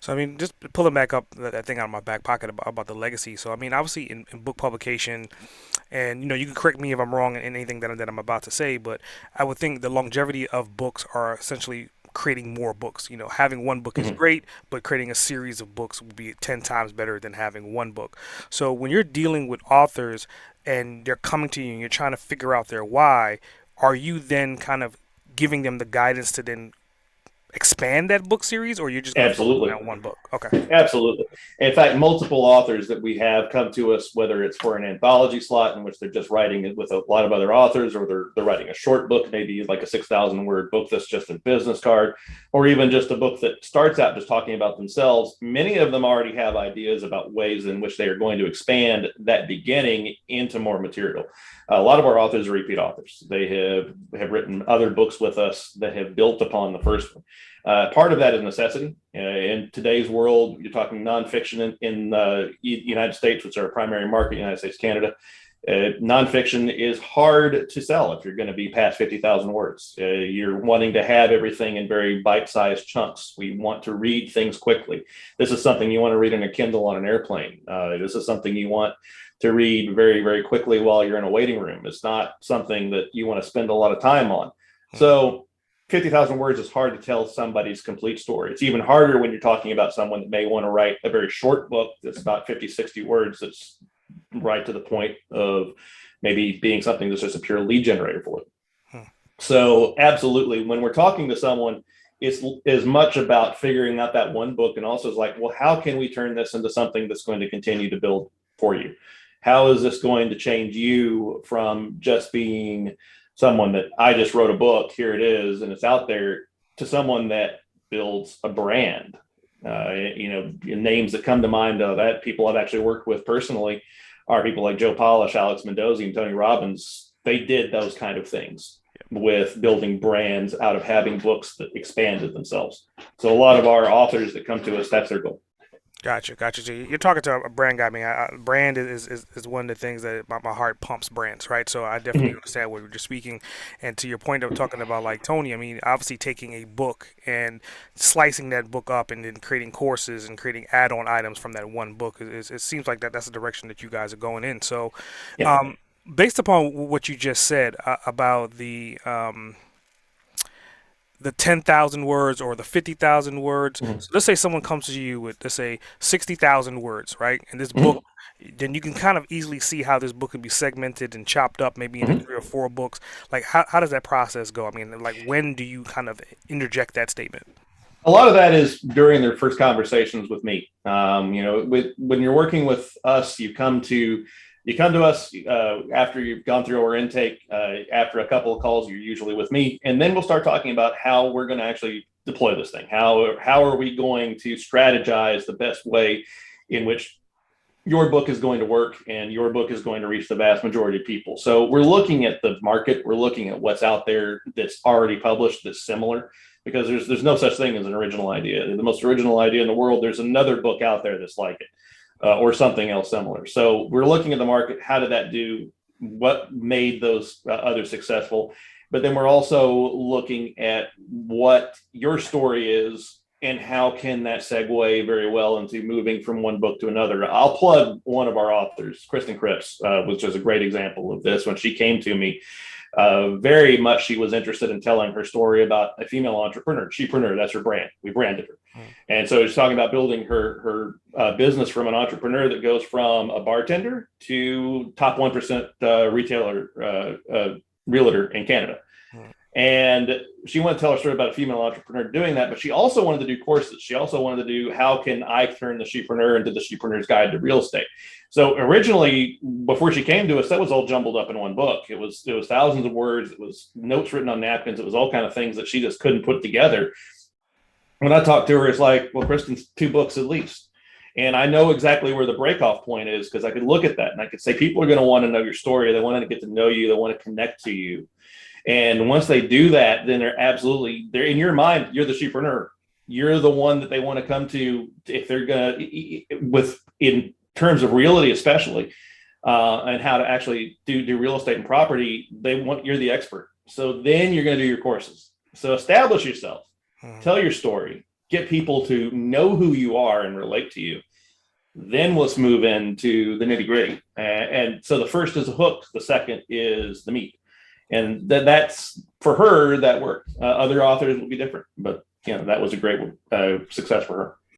So I mean, just pulling back up that thing out of my back pocket about the legacy. So I mean, obviously in book publication, and you can correct me if I'm wrong in anything that I'm about to say, but I would think the longevity of books are essentially creating more books. Having one book is Mhm. great, but creating a series of books would be 10 times better than having one book. So when you're dealing with authors and they're coming to you and you're trying to figure out their why, are you then kind of giving them the guidance to then expand that book series, or you're just going to focus on Absolutely. that one book? Okay. Absolutely. In fact, multiple authors that we have come to us, whether it's for an anthology slot in which they're just writing it with a lot of other authors, or they're writing a short book, maybe like a 6,000 word book that's just a business card, or even just a book that starts out just talking about themselves. Many of them already have ideas about ways in which they are going to expand that beginning into more material. A lot of our authors are repeat authors. They have written other books with us that have built upon the first one. Part of that is necessity. In today's world, you're talking nonfiction in the United States, which is our primary market, United States, Canada. Nonfiction is hard to sell if you're going to be past 50,000 words. You're wanting to have everything in very bite-sized chunks. We want to read things quickly. This is something you want to read in a Kindle on an airplane. This is something you want to read very, very quickly while you're in a waiting room. It's not something that you want to spend a lot of time on. Hmm. So 50,000 words is hard to tell somebody's complete story. It's even harder when you're talking about someone that may want to write a very short book that's about 50, 60 words, that's right to the point of maybe being something that's just a pure lead generator for them. Hmm. So, absolutely, when we're talking to someone, it's as much about figuring out that one book, and also is like, well, how can we turn this into something that's going to continue to build for you? How is this going to change you from just being someone that I just wrote a book, here it is, and it's out there, to someone that builds a brand? Names that come to mind that people I've actually worked with personally are people like Joe Polish, Alex Mendoza, and Tony Robbins. They did those kind of things with building brands out of having books that expanded themselves. So a lot of our authors that come to us, that's their goal. Gotcha, gotcha. So you're talking to a brand guy. I mean, brand is one of the things that my heart pumps brands, right? So I definitely Mhm. understand what you're just speaking. And to your point of talking about like Tony, I mean, obviously taking a book and slicing that book up and then creating courses and creating add-on items from that one book, it seems like that's the direction that you guys are going in. So, Yeah. um, based upon what you just said about the 10,000 words or the 50,000 words. Mhm. So let's say someone comes to you with, let's say, 60,000 words, right? And this book, Mhm. then you can kind of easily see how this book could be segmented and chopped up maybe into Mhm. three or four books. Like, how does that process go? I mean, like, when do you kind of interject that statement? A lot of that is during their first conversations with me. When you're working with us, you come to us after you've gone through our intake. After a couple of calls, you're usually with me, and then we'll start talking about how we're going to actually deploy this thing. How are we going to strategize the best way in which your book is going to work and your book is going to reach the vast majority of people. So we're looking at the market, we're looking at what's out there that's already published that's similar, because there's no such thing as an original idea. The most original idea in the world, there's another book out there that's like it, or something else similar. So we're looking at the market. How did that do? What made those others successful? But then we're also looking at what your story is and how can that segue very well into moving from one book to another. I'll plug one of our authors, Kristen Crips, which is a great example of this. When she came to me, very much she was interested in telling her story about a female entrepreneur, shepreneur, that's her brand. We branded her. Mm. And so she's talking about building her business from an entrepreneur that goes from a bartender to top 1% retailer, realtor in Canada. Mm. And she wanted to tell her story about a female entrepreneur doing that, but she also wanted to do courses. She also wanted to do, how can I turn the shepreneur into the shepreneur's guide to real estate? So originally, before she came to us, that was all jumbled up in one book. It was thousands of words. It was notes written on napkins. It was all kind of things that she just couldn't put together. When I talked to her, it's like, well, Kristen's two books at least. And I know exactly where the breakoff point is, because I could look at that and I could say, people are going to want to know your story. They want to get to know you. They want to connect to you. And once they do that, then they're in your mind, you're the shepreneur. You're the one that they want to come to if they're going to, with in terms of realty, especially, and how to actually do real estate and property. You're the expert. So then you're going to do your courses. So establish yourself, Mm. tell your story, get people to know who you are and relate to you. Then let's move into the nitty gritty. And so the first is a hook. The second is the meat. And that's for her, that worked. Other authors will be different, but that was a great success for her.